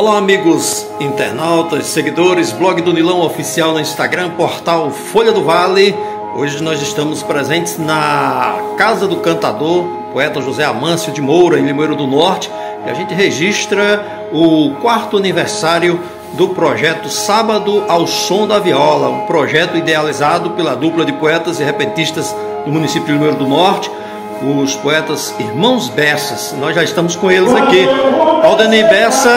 Olá amigos internautas, seguidores, blog do Nilão Oficial no Instagram, portal Folha do Vale. Hoje nós estamos presentes na Casa do Cantador, poeta José Amâncio de Moura, em Limoeiro do Norte, e a gente registra o 4º aniversário do projeto Sábado ao Som da Viola, um projeto idealizado pela dupla de poetas e repentistas do município de Limoeiro do Norte, os poetas Irmãos Bessas. Nós já estamos com eles aqui, Aldeni Bessa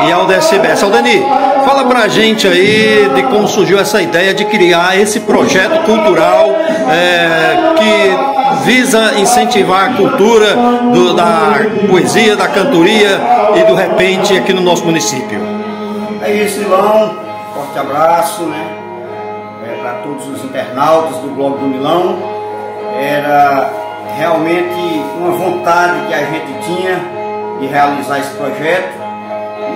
e Aldeci Bessa. Aldeni, fala pra gente aí de como surgiu essa ideia de criar esse projeto cultural que visa incentivar a cultura da poesia, da cantoria e do repente aqui no nosso município. É isso, Milão. Forte abraço, para todos os internautas do blog do Milão. Era realmente uma vontade que a gente tinha de realizar esse projeto.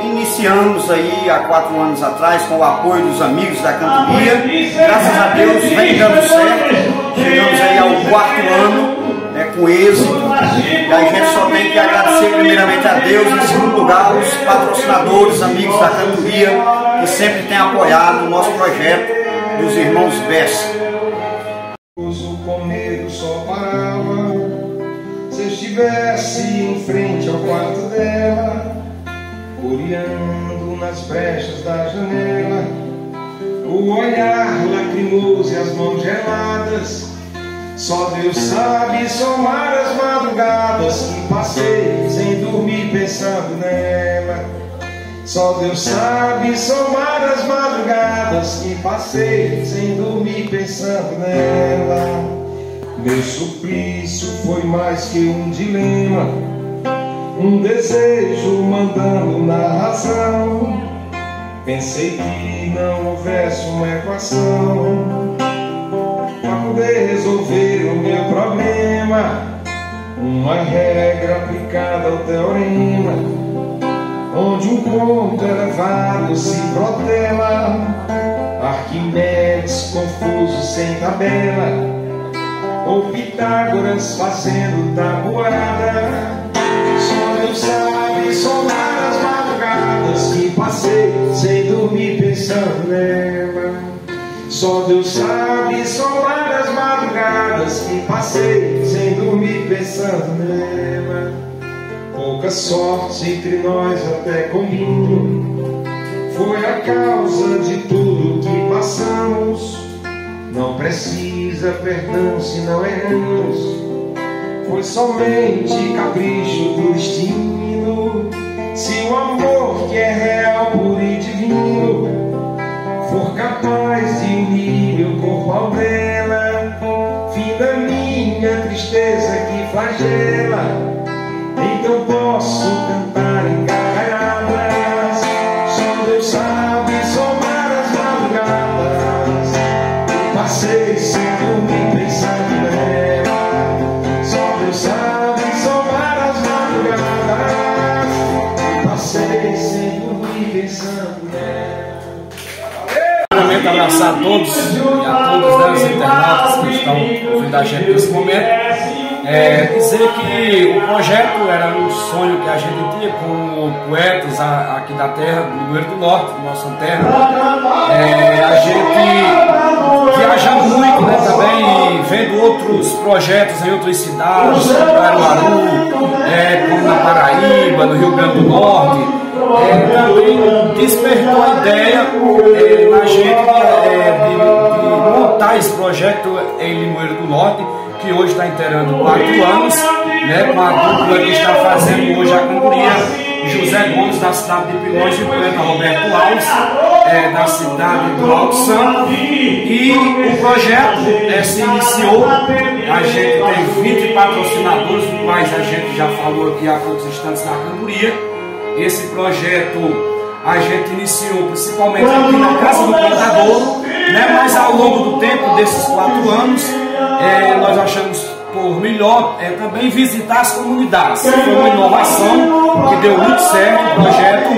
Iniciamos aí há 4 anos atrás com o apoio dos amigos da cantoria. Graças a Deus vem dando certo. Chegamos aí ao 4º ano, com êxito. E a gente só tem que agradecer primeiramente a Deus, em segundo lugar os patrocinadores, amigos da cantoria, que sempre têm apoiado o nosso projeto dos Irmãos Bessa. Com medo só parava se eu estivesse em frente ao quarto dela, coreando nas brechas da janela, o olhar lacrimoso e as mãos geladas. Só Deus sabe somar as madrugadas que passei sem dormir pensando nela. Só Deus sabe somar as madrugadas que passei sem dormir pensando nela. Meu suplício foi mais que um dilema, um desejo mandando na razão. Pensei que não houvesse uma equação para poder resolver o meu problema, uma regra aplicada ao teorema, onde um ponto elevado se protela, Arquimedes confuso sem tabela, ou Pitágoras fazendo tabuada. Só Deus sabe somar as madrugadas que passei sem dormir pensando nela. Só Deus sabe somar as madrugadas que passei sem dormir pensando nela. Pouca sorte entre nós até comigo foi a causa de tudo que passamos. Não precisa perdão se não erramos, foi somente capricho do destino. Se o amor que é real, puro e divino for capaz de unir meu corpo ao dela, fim da minha tristeza que flagela, então posso cantar em gargalhadas. Só Deus sabe somar as madrugadas que passei sem dormir pensando nela. Só Deus sabe somar as madrugadas que passei sem dormir pensando nela. Primeiramente abraçar a todos e a todas as internautas que estão ouvindo a gente nesse momento. Dizer que o projeto era um sonho que a gente tinha como poetas aqui da terra, do Limoeiro do Norte, nossa terra. A gente viajando muito, também vendo outros projetos em outras cidades, como Caruaru, como na Paraíba, no Rio Grande do Norte. Também despertou a ideia na gente de montar esse projeto em Limoeiro do Norte, que hoje está inteirando 4 anos, com a dupla que está fazendo hoje a cantoria, José Gomes, da cidade de Pilões, e o poeta Roberto Alves, da cidade do Alto Santo. E o projeto se iniciou, a gente tem 20 patrocinadores, dos quais a gente já falou aqui há poucos instantes na cantoria. Esse projeto a gente iniciou principalmente aqui na Casa do Cantador, mas ao longo do tempo desses 4 anos, nós achamos por melhor também visitar as comunidades. Foi uma inovação que deu muito certo o projeto.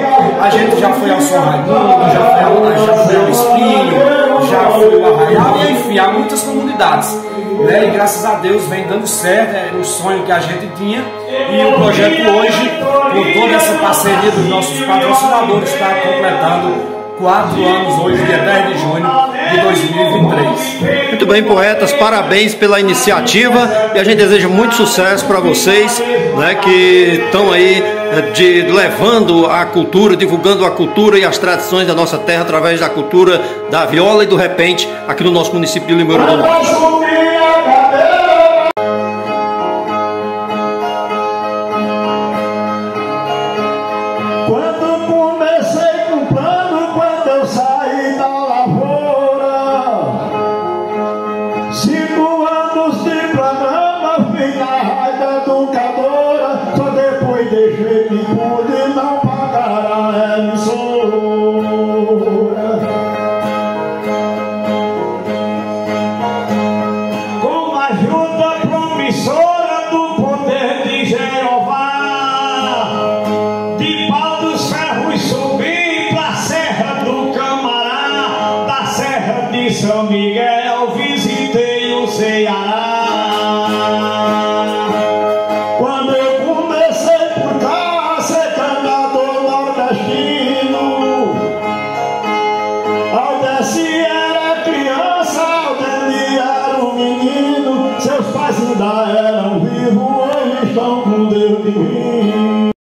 A gente já foi ao São Raimundo, já foi ao Espinho, já foi ao Arraial, e enfim, há muitas comunidades. E graças a Deus vem dando certo, é um sonho que a gente tinha, e o projeto hoje, com toda essa parceria dos nossos patrocinadores, está completando 4 anos hoje, dia 10 de junho de 2023. Muito bem, poetas, parabéns pela iniciativa e a gente deseja muito sucesso para vocês, né, que estão aí levando a cultura, divulgando a cultura e as tradições da nossa terra através da cultura da viola e do repente aqui no nosso município de Limeira do Norte. Quando comecei com plano, quando eu saí da lavoura, 5 anos de programa, fui na raia educadora, só depois deixei que pude não pagar a emissora. Com a ajuda promissora do poder de Jeová, de pau dos ferros subi pra Serra do Camará, da Serra de São Miguel visitei o Ceará.